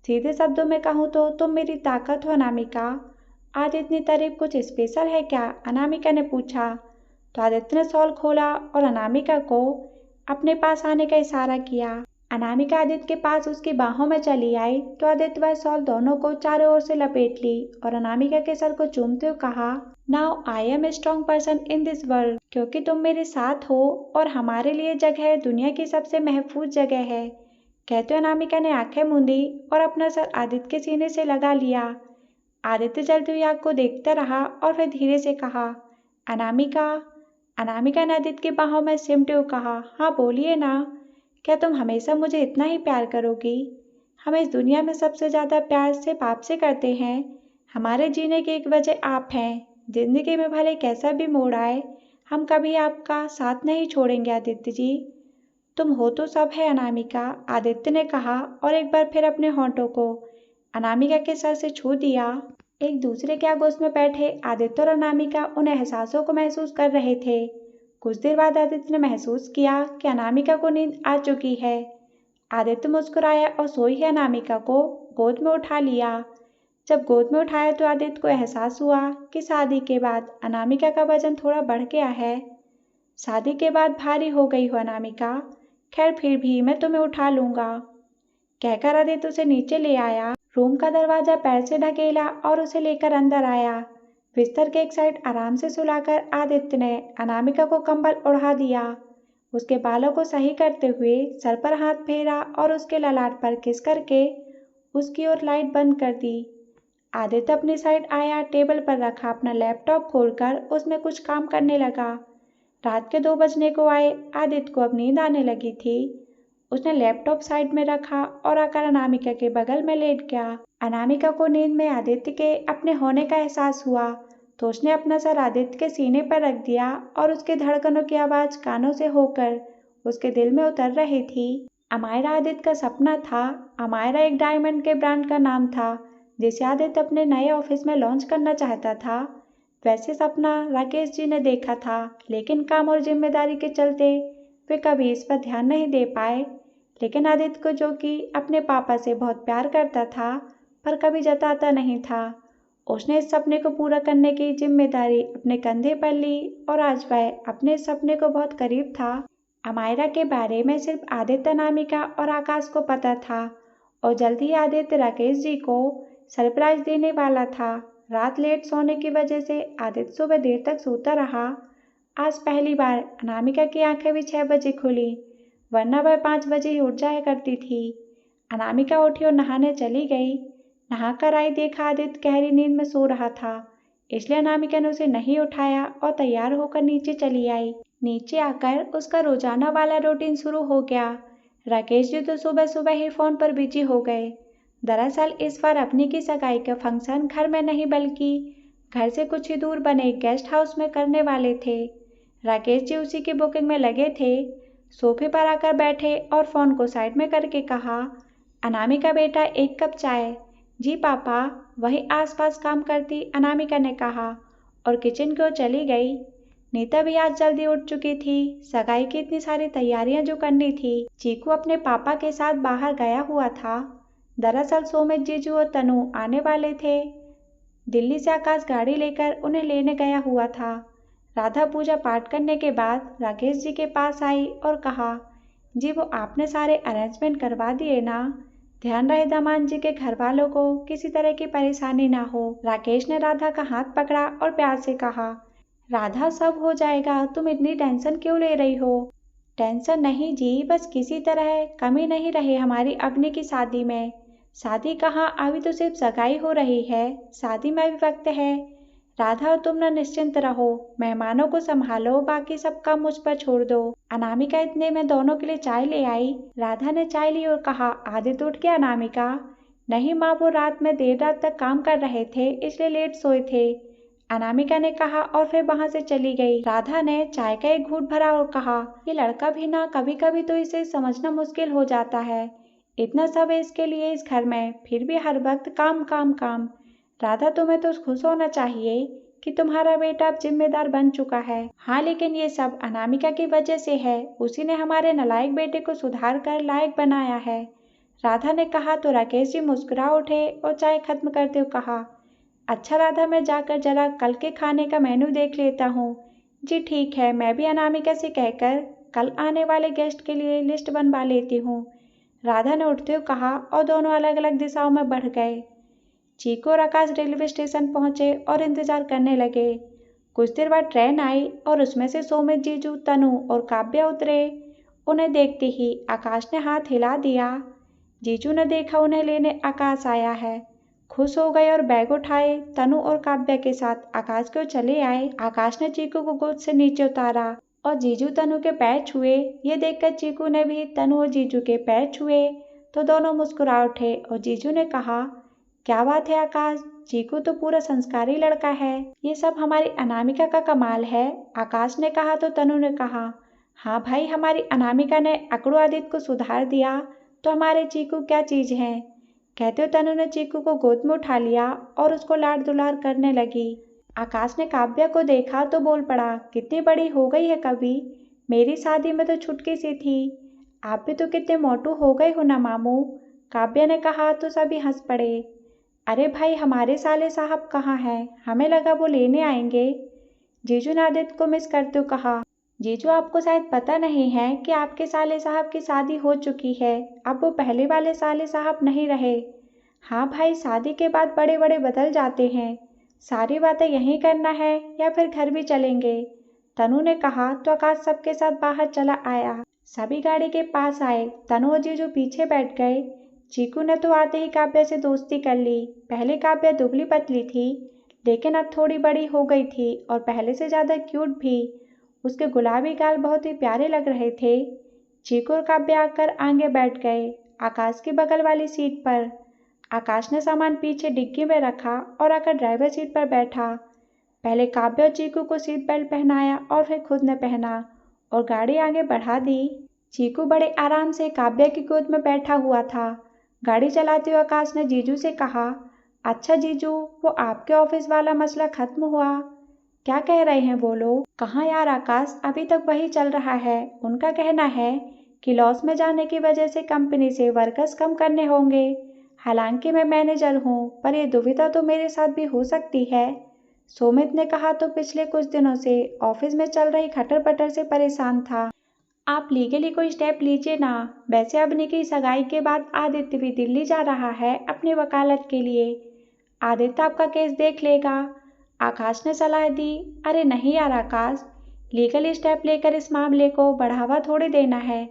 सीधे शब्दों में कहूँ तो तुम मेरी ताकत हो अनामिका। आज इतनी तारीफ कुछ स्पेशल है क्या? अनामिका ने पूछा। तो आदित्य ने शॉल खोला और अनामिका को अपने पास आने का इशारा किया। अनामिका आदित्य के पास उसकी बाहों में चली आई तो आदित्य वह शॉल दोनों को चारों ओर से लपेट ली और अनामिका के सर को चूमते हुए कहा, now I am a strong person in this world, क्योंकि तुम मेरे साथ हो और हमारे लिए जगह दुनिया की सबसे महफूज जगह है। कहते हुए अनामिका ने आंखें मूंदी और अपना सर आदित्य के सीने से लगा लिया। आदित्य जलती हुई आग को देखता रहा और फिर धीरे से कहा, अनामिका। अनामिका ने आदित्य की बाहों में सिमटे हुए कहा, हाँ बोलिए ना, क्या तुम हमेशा मुझे इतना ही प्यार करोगी? हम इस दुनिया में सबसे ज़्यादा प्यार सिर्फ आपसे करते हैं। हमारे जीने की एक वजह आप हैं। जिंदगी में भले कैसा भी मोड़ आए, हम कभी आपका साथ नहीं छोड़ेंगे आदित्य जी। तुम हो तो सब है अनामिका, आदित्य ने कहा और एक बार फिर अपने होंठों को अनामिका के सर से छू दिया। एक दूसरे के आगोश में बैठे आदित्य और अनामिका उन एहसासों को महसूस कर रहे थे। कुछ देर बाद आदित्य ने महसूस किया कि अनामिका को नींद आ चुकी है। आदित्य मुस्कुराया और सोई है अनामिका को गोद में उठा लिया। जब गोद में उठाया तो आदित्य को एहसास हुआ कि शादी के बाद अनामिका का वजन थोड़ा बढ़ गया है। शादी के बाद भारी हो गई हो अनामिका, खैर फिर भी मैं तुम्हें उठा लूंगा, कहकर आदित्य उसे नीचे ले आया। रूम का दरवाजा पैर से ढकेला और उसे लेकर अंदर आया। बिस्तर के एक साइड आराम से सुलाकर आदित्य ने अनामिका को कंबल ओढ़ा दिया। उसके बालों को सही करते हुए सर पर हाथ फेरा और उसके ललाट पर किस करके उसकी ओर लाइट बंद कर दी। आदित्य अपनी साइड आया, टेबल पर रखा अपना लैपटॉप खोलकर उसमें कुछ काम करने लगा। रात के 2 बजने को आए। आदित्य को अब नींद आने लगी थी। उसने लैपटॉप साइड में रखा और आकर अनामिका के बगल में लेट गया। अनामिका को नींद में आदित्य के अपने होने का एहसास हुआ तो उसने अपना सर आदित्य के सीने पर रख दिया और उसके धड़कनों की आवाज कानों से होकर उसके दिल में उतर रही थी। अमायरा आदित्य का सपना था। अमायरा एक डायमंड के ब्रांड का नाम था जिसे आदित्य अपने नए ऑफिस में लॉन्च करना चाहता था। वैसे सपना राकेश जी ने देखा था, लेकिन काम और जिम्मेदारी के चलते वे कभी इस पर ध्यान नहीं दे पाए। लेकिन आदित्य को, जो कि अपने पापा से बहुत प्यार करता था पर कभी जताता नहीं था, उसने इस सपने को पूरा करने की जिम्मेदारी अपने कंधे पर ली और आज वह अपने इस सपने को बहुत करीब था। अमायरा के बारे में सिर्फ आदित्य, अनामिका और आकाश को पता था और जल्द ही आदित्य राकेश जी को सरप्राइज देने वाला था। रात लेट सोने की वजह से आदित्य सुबह देर तक सोता रहा। आज पहली बार अनामिका की आंखें भी 6 बजे खुली, वरना वह 5 बजे ही उठ जाया करती थी। अनामिका उठी और नहाने चली गई। नहाकर आई, देखा आदित्य गहरी नींद में सो रहा था, इसलिए अनामिका ने उसे नहीं उठाया और तैयार होकर नीचे चली आई। नीचे आकर उसका रोजाना वाला रूटीन शुरू हो गया। राकेश जी तो सुबह सुबह ही फोन पर बिजी हो गए। दरअसल इस बार अपनी की सगाई का फंक्शन घर में नहीं बल्कि घर से कुछ ही दूर बने एक गेस्ट हाउस में करने वाले थे। राकेश जी उसी की बुकिंग में लगे थे। सोफे पर आकर बैठे और फोन को साइड में करके कहा, अनामिका बेटा, 1 कप चाय। जी पापा, वही आसपास काम करती अनामिका ने कहा और किचन की ओर चली गई। नीता भी आज जल्दी उठ चुकी थी। सगाई की इतनी सारी तैयारियां जो करनी थी। चीकू अपने पापा के साथ बाहर गया हुआ था। दरअसल सोमित, जीजू और तनु आने वाले थे। दिल्ली से आकाश गाड़ी लेकर उन्हें लेने गया हुआ था। राधा पूजा पाठ करने के बाद राकेश जी के पास आई और कहा, जी वो आपने सारे अरेंजमेंट करवा दिए ना? ध्यान रहे दामाद जी के घर वालों को किसी तरह की परेशानी ना हो। राकेश ने राधा का हाथ पकड़ा और प्यार से कहा, राधा सब हो जाएगा, तुम इतनी टेंशन क्यों ले रही हो? टेंशन नहीं जी, बस किसी तरह कमी नहीं रहे हमारी अवनी की शादी में। शादी कहाँ, अभी तो सिर्फ सगाई हो रही है, शादी में भी वक्त है। राधा और तुम न निश्चिंत रहो, मेहमानों को संभालो, बाकी सब काम मुझ पर छोड़ दो। अनामिका इतने में दोनों के लिए चाय ले आई। राधा ने चाय ली और कहा, आदित्य उठ गया अनामिका? नहीं माँ, वो रात में देर रात तक काम कर रहे थे इसलिए लेट सोए थे, अनामिका ने कहा और फिर वहां से चली गई। राधा ने चाय का एक घूंट भरा और कहा, ये लड़का भी ना, कभी कभी तो इसे समझना मुश्किल हो जाता है। इतना सब है इसके लिए इस घर में, फिर भी हर वक्त काम काम काम। राधा, तुम्हें तो खुश होना चाहिए कि तुम्हारा बेटा अब जिम्मेदार बन चुका है। हाँ, लेकिन ये सब अनामिका की वजह से है, उसी ने हमारे नालायक बेटे को सुधार कर लायक बनाया है, राधा ने कहा। तो राकेश जी मुस्कुरा उठे और चाय खत्म करते हुए कहा, अच्छा राधा, मैं जाकर जरा कल के खाने का मेन्यू देख लेता हूँ। जी ठीक है, मैं भी अनामिका से कहकर कल आने वाले गेस्ट के लिए लिस्ट बनवा लेती हूँ, राधा ने उठते हुए कहा और दोनों अलग अलग दिशाओं में बढ़ गए। चीकू और आकाश रेलवे स्टेशन पहुंचे और इंतजार करने लगे। कुछ देर बाद ट्रेन आई और उसमें से सोमित, जीजू, तनु और काव्या उतरे। उन्हें देखते ही आकाश ने हाथ हिला दिया। जीजू ने देखा उन्हें लेने आकाश आया है, खुश हो गए और बैग उठाए। तनु और काव्या के साथ आकाश को चले आए। आकाश ने चीकू को गोद से नीचे उतारा और जीजू तनु के पैर छुए। ये देखकर चीकू ने भी तनु और जीजू के पैर छुए तो दोनों मुस्कुरा उठे और जीजू ने कहा, क्या बात है आकाश, चीकू तो पूरा संस्कारी लड़का है। ये सब हमारी अनामिका का कमाल है, आकाश ने कहा तो तनु ने कहा, हाँ भाई, हमारी अनामिका ने अकड़ू आदित्य को सुधार दिया तो हमारे चीकू क्या चीज हैं। कहते हुए तनु ने चीकू को गोद में उठा लिया और उसको लाड दुलार करने लगी। आकाश ने काव्या को देखा तो बोल पड़ा, कितनी बड़ी हो गई है कभी, मेरी शादी में तो छुटकी सी थी, आप भी तो कितने मोटू हो गए हो ना मामू, काव्या ने कहा तो सभी हंस पड़े। अरे भाई, हमारे साले साहब कहाँ हैं, हमें लगा वो लेने आएंगे, जीजू ने आदित्य को मिस करते हुए कहा। जीजू, आपको शायद पता नहीं है कि आपके साले साहब की शादी हो चुकी है, अब वो पहले वाले साले साहब नहीं रहे। हाँ भाई, शादी के बाद बड़े बड़े बदल जाते हैं, सारी बातें यहीं करना है या फिर घर भी चलेंगे, तनु ने कहा तो आकाश सबके साथ बाहर चला आया। सभी गाड़ी के पास आए, तनु और जीजू पीछे बैठ गए। चीकू ने तो आते ही काव्या से दोस्ती कर ली। पहले काव्या दुबली पतली थी, लेकिन अब थोड़ी बड़ी हो गई थी और पहले से ज़्यादा क्यूट भी। उसके गुलाबी गाल बहुत ही प्यारे लग रहे थे। चीकू और काव्या आकर आगे बैठ गए, आकाश की बगल वाली सीट पर। आकाश ने सामान पीछे डिग्गी में रखा और आकर ड्राइवर सीट पर बैठा। पहले काव्या और चीकू को सीट बेल्ट पहनाया और फिर खुद ने पहना और गाड़ी आगे बढ़ा दी। चीकू बड़े आराम से काव्या की गोद में बैठा हुआ था। गाड़ी चलाते हुए आकाश ने जीजू से कहा, अच्छा जीजू, वो आपके ऑफिस वाला मसला खत्म हुआ? क्या कह रहे हैं वो लोग? कहाँ यार आकाश, अभी तक वही चल रहा है। उनका कहना है कि लॉस में जाने की वजह से कंपनी से वर्कर्स कम करने होंगे। हालांकि मैं मैनेजर हूँ, पर ये दुविधा तो मेरे साथ भी हो सकती है, सोमित ने कहा। तो पिछले कुछ दिनों से ऑफिस में चल रही खटर पटर से परेशान था। आप लीगली कोई स्टेप लीजिए ना। वैसे अवनी की सगाई के बाद आदित्य भी दिल्ली जा रहा है अपनी वकालत के लिए, आदित्य आपका केस देख लेगा, आकाश ने सलाह दी। अरे नहीं यार आकाश, लीगल स्टेप लेकर इस मामले को बढ़ावा थोड़ी देना है,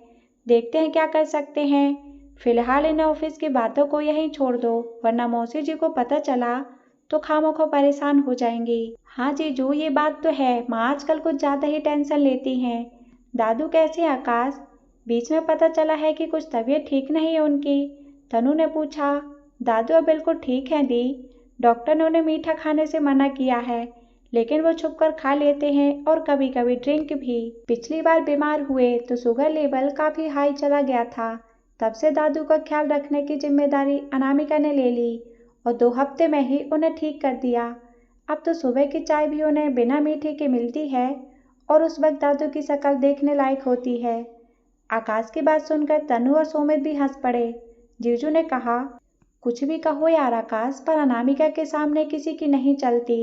देखते हैं क्या कर सकते हैं। फिलहाल इन ऑफिस की बातों को यहीं छोड़ दो, वरना मौसी जी को पता चला तो खामोखो परेशान हो जाएंगी। हाँ जीजू, ये बात तो है, माँ आजकल कुछ ज़्यादा ही टेंशन लेती हैं। दादू कैसे आकाश? बीच में पता चला है कि कुछ तबीयत ठीक नहीं है उनकी, तनु ने पूछा। दादू अब बिल्कुल ठीक हैं दी, डॉक्टर ने उन्हें मीठा खाने से मना किया है, लेकिन वो छुपकर खा लेते हैं और कभी कभी ड्रिंक भी। पिछली बार बीमार हुए तो शुगर लेवल काफ़ी हाई चला गया था, तब से दादू का ख्याल रखने की जिम्मेदारी अनामिका ने ले ली और 2 हफ्ते में ही उन्हें ठीक कर दिया। अब तो सुबह की चाय भी उन्हें बिना मीठे के मिलती है और उस वक्त दादू की शक्ल देखने लायक होती है। आकाश की बात सुनकर तनु और सुमित भी हंस पड़े। जीजू ने कहा, कुछ भी कहो यार आकाश, पर अनामिका के सामने किसी की नहीं चलती।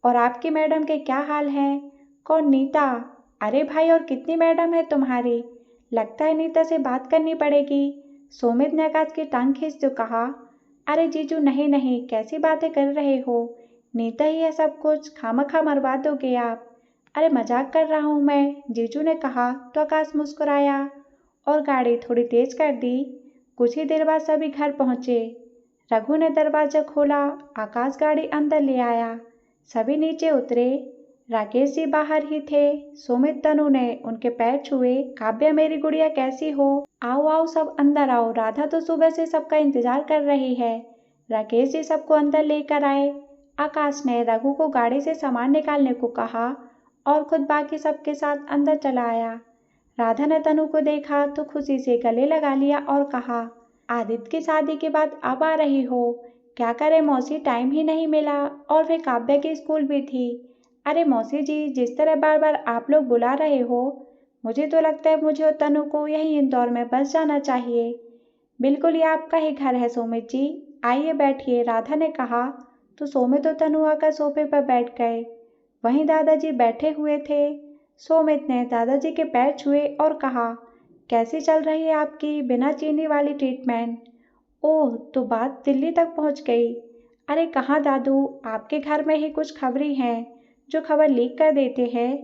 और आपकी मैडम के क्या हाल है? कौन, नीता? अरे भाई, और कितनी मैडम है तुम्हारी? लगता है नीता से बात करनी पड़ेगी। सुमित ने आकाश की टांग खींचते कहा, अरे जीजू नहीं नहीं, कैसी बातें कर रहे हो? नीता ही है सब कुछ, खामखा मरवा दोगे आप। अरे मजाक कर रहा हूँ मैं, जीजू ने कहा तो आकाश मुस्कुराया और गाड़ी थोड़ी तेज कर दी। कुछ ही देर बाद सभी घर पहुंचे। रघु ने दरवाजा खोला, आकाश गाड़ी अंदर ले आया। सभी नीचे उतरे। राकेश जी बाहर ही थे। सुमित, तनु ने उनके पैर छुए। काव्या, मेरी गुड़िया कैसी हो? आओ आओ सब अंदर आओ, राधा तो सुबह से सबका इंतजार कर रही है। राकेश जी सबको अंदर लेकर आए। आकाश ने रघु को गाड़ी से सामान निकालने को कहा और खुद बाकी सबके साथ अंदर चला आया। राधा ने तनु को देखा तो खुशी से गले लगा लिया और कहा, आदित्य की शादी के बाद अब आ रही हो? क्या करे मौसी, टाइम ही नहीं मिला, और फिर काव्या की स्कूल भी थी। अरे मौसी जी, जिस तरह बार बार आप लोग बुला रहे हो, मुझे तो लगता है मुझे और तनु को यहीं इंदौर में बस जाना चाहिए। बिल्कुल, ये आपका ही घर है सुमित जी, आइए बैठिए, राधा ने कहा तो सुमित और तनु आकर सोफे पर बैठ गए। वहीं दादाजी बैठे हुए थे। सुमित ने दादाजी के पैर छुए और कहा, कैसी चल रही है आपकी बिना चीनी वाली ट्रीटमेंट? ओह, तो बात दिल्ली तक पहुंच गई। अरे कहाँ दादू, आपके घर में ही कुछ खबरी हैं जो खबर लीक कर देते हैं।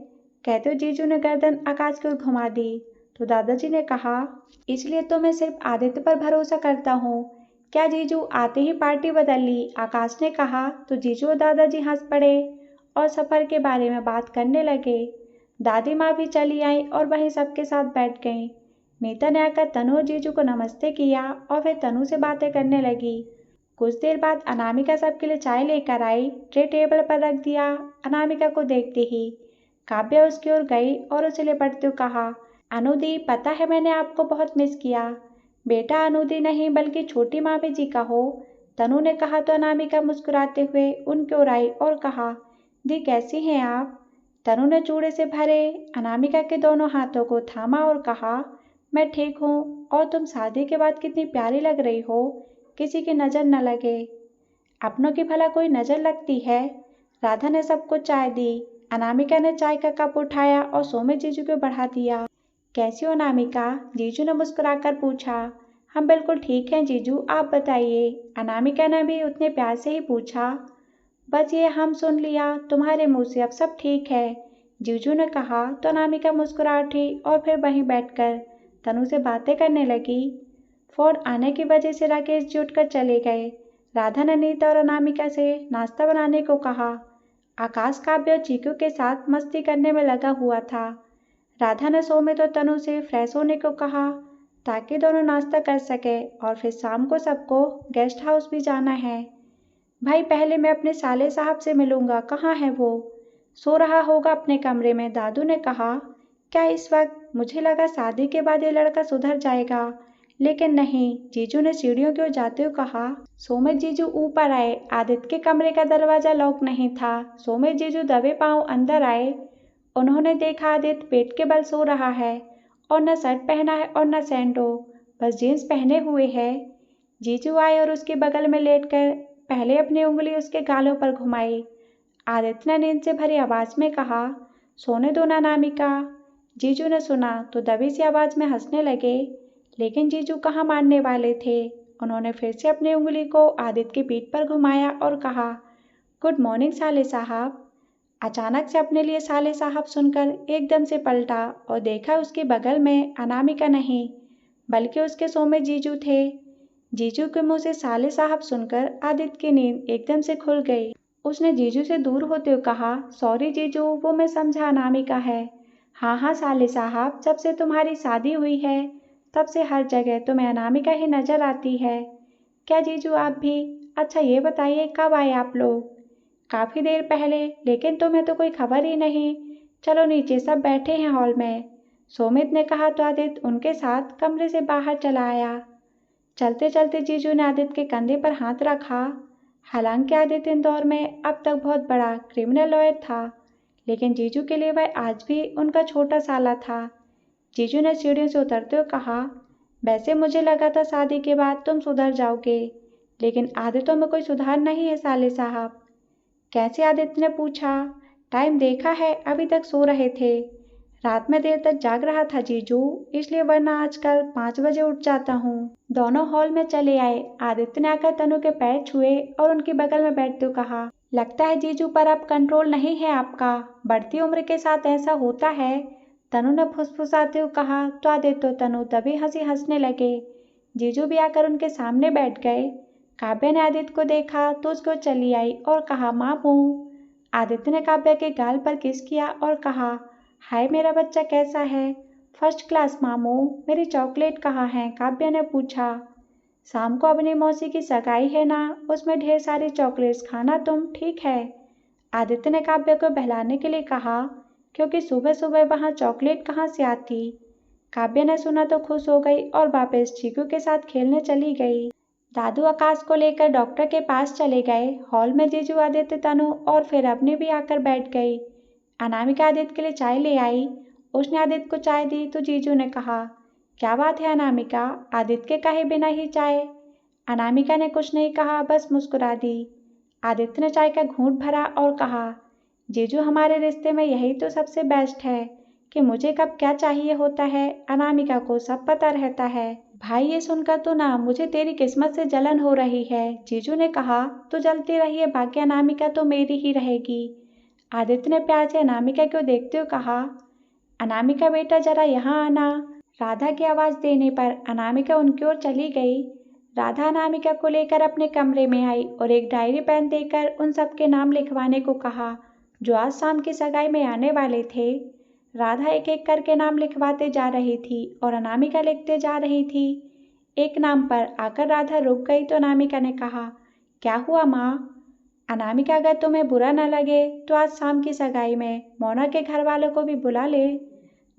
कहते हुए जीजू ने गर्दन आकाश की ओर घुमा दी तो दादाजी ने कहा, इसलिए तो मैं सिर्फ आदित्य पर भरोसा करता हूँ। क्या जीजू आते ही पार्टी बदल ली? आकाश ने कहा तो जीजू और दादाजी हंस पड़े और सफर के बारे में बात करने लगे। दादी माँ भी चली आई और वहीं सबके साथ बैठ गईं। नीता ने आकर तनु और जीजू को नमस्ते किया और फिर तनु से बातें करने लगी। कुछ देर बाद अनामिका सबके लिए चाय लेकर आई। ट्रे टेबल पर रख दिया। अनामिका को देखते ही काव्या उसकी ओर गई और उसे लिपटते हुए कहा, अनुदी, पता है मैंने आपको बहुत मिस किया। बेटा अनुदी नहीं बल्कि छोटी मामी जी का हो, तनु ने कहा तो अनामिका मुस्कुराते हुए उनकी ओर आई और कहा, दी कैसी हैं आप? तनु ने चूड़े से भरे अनामिका के दोनों हाथों को थामा और कहा, मैं ठीक हूँ, और तुम शादी के बाद कितनी प्यारी लग रही हो, किसी की नज़र न लगे। अपनों की भला कोई नज़र लगती है? राधा ने सबको चाय दी। अनामिका ने चाय का कप उठाया और सुमित जीजू को बढ़ा दिया। कैसी हो अनामिका? जीजू ने मुस्कुराकर पूछा। हम बिल्कुल ठीक हैं जीजू, आप बताइए। अनामिका ने भी उतने प्यार से ही पूछा। बस ये हम सुन लिया तुम्हारे मुंह से, अब सब ठीक है, जीजू ने कहा तो अनामिका मुस्कुरा उठी और फिर वहीं बैठकर तनु से बातें करने लगी। फोन आने की वजह से राकेश जी उठकर चले गए। राधा ने नीता और अनामिका से नाश्ता बनाने को कहा। आकाश, काव्य और चीकू के साथ मस्ती करने में लगा हुआ था। राधा ने सुमित और तनु से फ्रेश होने को कहा ताकि दोनों नाश्ता कर सके और फिर शाम को सबको गेस्ट हाउस भी जाना है। भाई, पहले मैं अपने साले साहब से मिलूंगा, कहाँ है वो? सो रहा होगा अपने कमरे में, दादू ने कहा। क्या इस वक्त? मुझे लगा शादी के बाद ये लड़का सुधर जाएगा, लेकिन नहीं, जीजू ने सीढ़ियों की ओर जाते हुए कहा। सुमित जीजू ऊपर आए। आदित्य के कमरे का दरवाजा लॉक नहीं था। सुमित जीजू दबे पांव अंदर आए। उन्होंने देखा आदित्य पेट के बल सो रहा है और न शर्ट पहना है और न सैंडो, बस जींस पहने हुए है। जीजू आए और उसके बगल में लेटकर पहले अपनी उंगली उसके गालों पर घुमाई। आदित्य ने नींद से भरी आवाज में कहा, सोने दो ना अनामिका। जीजू ने सुना तो दबी सी आवाज में हंसने लगे, लेकिन जीजू कहाँ मानने वाले थे। उन्होंने फिर से अपनी उंगली को आदित्य की पीठ पर घुमाया और कहा, गुड मॉर्निंग साले साहब। अचानक से अपने लिए साले साहब सुनकर एकदम से पलटा और देखा उसके बगल में अनामिका नहीं बल्कि उसके सोमे जीजू थे। जीजू के मुंह से साले साहब सुनकर आदित्य की नींद एकदम से खुल गई। उसने जीजू से दूर होते हुए कहा, सॉरी जीजू, वो मैं समझा, अनामिका है। हाँ हाँ साले साहब, जब से तुम्हारी शादी हुई है तब से हर जगह तुम्हें अनामिका ही नजर आती है। क्या जीजू आप भी? अच्छा ये बताइए कब आए आप लोग? काफी देर पहले, लेकिन तुम्हें तो कोई खबर ही नहीं। चलो नीचे सब बैठे हैं हॉल में, सुमित ने कहा तो आदित्य उनके साथ कमरे से बाहर चला आया। चलते चलते जीजू ने आदित्य के कंधे पर हाथ रखा। हालांकि आदित्य इंदौर में अब तक बहुत बड़ा क्रिमिनल लॉयर था, लेकिन जीजू के लिए वह आज भी उनका छोटा साला था। जीजू ने सीढ़ियों से उतरते हुए कहा, वैसे मुझे लगा था शादी के बाद तुम सुधर जाओगे, लेकिन आदित्यों में कोई सुधार नहीं है साले साहब। कैसे? आदित्य ने पूछा। टाइम देखा है, अभी तक सो रहे थे। रात में देर तक जाग रहा था जीजू, इसलिए वरना आजकल 5 बजे उठ जाता हूँ। दोनों हॉल में चले आए। आदित्य ने आकर तनु के पैर छुए और उनकी बगल में बैठते हुए कहा, लगता है जीजू पर अब कंट्रोल नहीं है आपका, बढ़ती उम्र के साथ ऐसा होता है। तनु ने फुसफुसाते हुए कहा। तो आदित्य तनु तभी हंसी हंसने लगे। जीजू भी आकर उनके सामने बैठ गए। काव्या ने आदित्य को देखा तो उसको चली आई और कहा, मामू। आदित्य ने काव्या के गाल पर किस किया और कहा, हाय मेरा बच्चा कैसा है? फर्स्ट क्लास मामू। मेरी चॉकलेट कहाँ है? काव्या ने पूछा। शाम को अपनी मौसी की सगाई है ना, उसमें ढेर सारी चॉकलेट्स खाना तुम, ठीक है? आदित्य ने काव्या को बहलाने के लिए कहा, क्योंकि सुबह सुबह वहाँ चॉकलेट कहाँ से आती। काव्या ने सुना तो खुश हो गई और वापस चीकू के साथ खेलने चली गई। दादू आकाश को लेकर डॉक्टर के पास चले गए। हॉल में जीजू, आदित्य, तनु और फिर अपनी भी आकर बैठ गई। अनामिका आदित्य के लिए चाय ले आई। उसने आदित्य को चाय दी तो जीजू ने कहा, क्या बात है अनामिका, आदित्य के कहे बिना ही चाय? अनामिका ने कुछ नहीं कहा, बस मुस्कुरा दी। आदित्य ने चाय का घूंट भरा और कहा, जीजू हमारे रिश्ते में यही तो सबसे बेस्ट है कि मुझे कब क्या चाहिए होता है, अनामिका को सब पता रहता है। भाई ये सुनकर तो ना मुझे तेरी किस्मत से जलन हो रही है। जीजू ने कहा, तो जलती रहिए, बाकी अनामिका तो मेरी ही रहेगी। आदित्य ने प्यार से अनामिका को देखते हुए कहा, अनामिका बेटा जरा यहाँ आना। राधा की आवाज़ देने पर अनामिका उनकी ओर चली गई। राधा अनामिका को लेकर अपने कमरे में आई और एक डायरी पेन देकर उन सबके नाम लिखवाने को कहा जो आज शाम की सगाई में आने वाले थे। राधा एक एक करके नाम लिखवाते जा रही थी और अनामिका लिखते जा रही थी। एक नाम पर आकर राधा रुक गई तो अनामिका ने कहा, क्या हुआ माँ? अनामिका, अगर तुम्हें बुरा न लगे तो आज शाम की सगाई में मोना के घर वालों को भी बुला ले।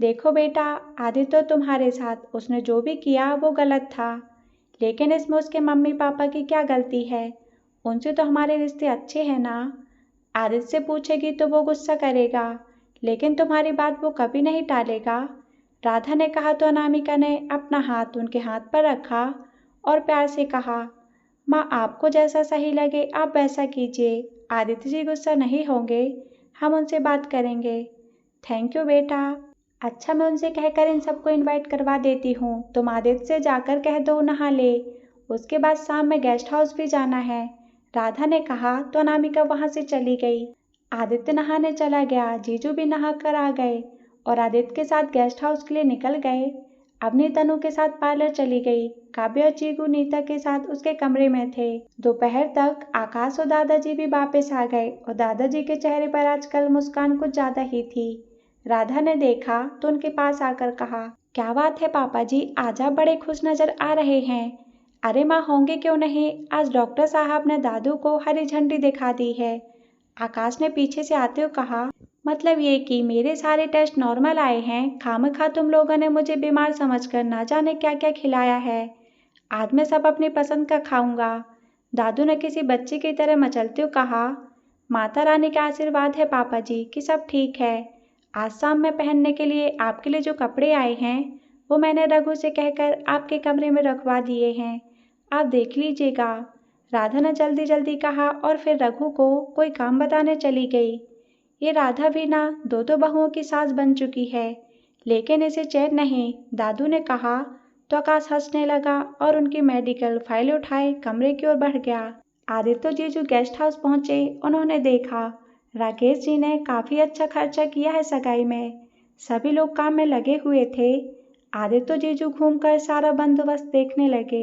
देखो बेटा, आदित्य तो तुम्हारे साथ, उसने जो भी किया वो गलत था, लेकिन इसमें उसके मम्मी पापा की क्या गलती है? उनसे तो हमारे रिश्ते अच्छे हैं ना। आदित्य से पूछेगी तो वो गुस्सा करेगा, लेकिन तुम्हारी बात वो कभी नहीं टालेगा। राधा ने कहा तो अनामिका ने अपना हाथ उनके हाथ पर रखा और प्यार से कहा, माँ आपको जैसा सही लगे आप वैसा कीजिए, आदित्य जी गुस्सा नहीं होंगे, हम उनसे बात करेंगे। थैंक यू बेटा। अच्छा, मैं उनसे कहकर इन सबको इनवाइट करवा देती हूँ, तुम आदित्य से जाकर कह दो नहा ले, उसके बाद शाम में गेस्ट हाउस भी जाना है। राधा ने कहा तो अनामिका वहाँ से चली गई। आदित्य नहाने चला गया। जीजू भी नहा कर आ गए और आदित्य के साथ गेस्ट हाउस के लिए निकल गए। अवनी तनु के साथ पार्लर चली गई। काव्या और चीकू नीता के साथ उसके कमरे में थे। दोपहर तक आकाश और दादाजी भी वापस आ गए और दादाजी के चेहरे पर आजकल मुस्कान कुछ ज्यादा ही थी। राधा ने देखा तो उनके पास आकर कहा, क्या बात है पापा जी, आज आप बड़े खुश नजर आ रहे हैं। अरे माँ, होंगे क्यों नहीं, आज डॉक्टर साहब ने दादू को हरी झंडी दिखा दी है। आकाश ने पीछे से आते हुए कहा, मतलब ये कि मेरे सारे टेस्ट नॉर्मल आए हैं, खामखा तुम लोगों ने मुझे बीमार समझकर ना जाने क्या क्या खिलाया है। आज मैं सब अपनी पसंद का खाऊंगा। दादू ने किसी बच्चे की तरह मचलते हुए कहा, माता रानी का आशीर्वाद है पापा जी कि सब ठीक है। आज शाम में पहनने के लिए आपके लिए जो कपड़े आए हैं वो मैंने रघु से कहकर आपके कमरे में रखवा दिए हैं, आप देख लीजिएगा। राधा ने जल्दी जल्दी कहा और फिर रघु को कोई काम बताने चली गई। ये राधा भी ना दो दो बहुओं की सास बन चुकी है, लेकिन इसे चैन नहीं, दादू ने कहा तो आकाश हंसने लगा और उनकी मेडिकल फाइल उठाए कमरे की ओर बढ़ गया। आदित्य जीजू गेस्ट हाउस पहुंचे। उन्होंने देखा राकेश जी ने काफी अच्छा खर्चा किया है सगाई में, सभी लोग काम में लगे हुए थे। आदित्य जीजू घूमकर सारा बंदोबस्त देखने लगे।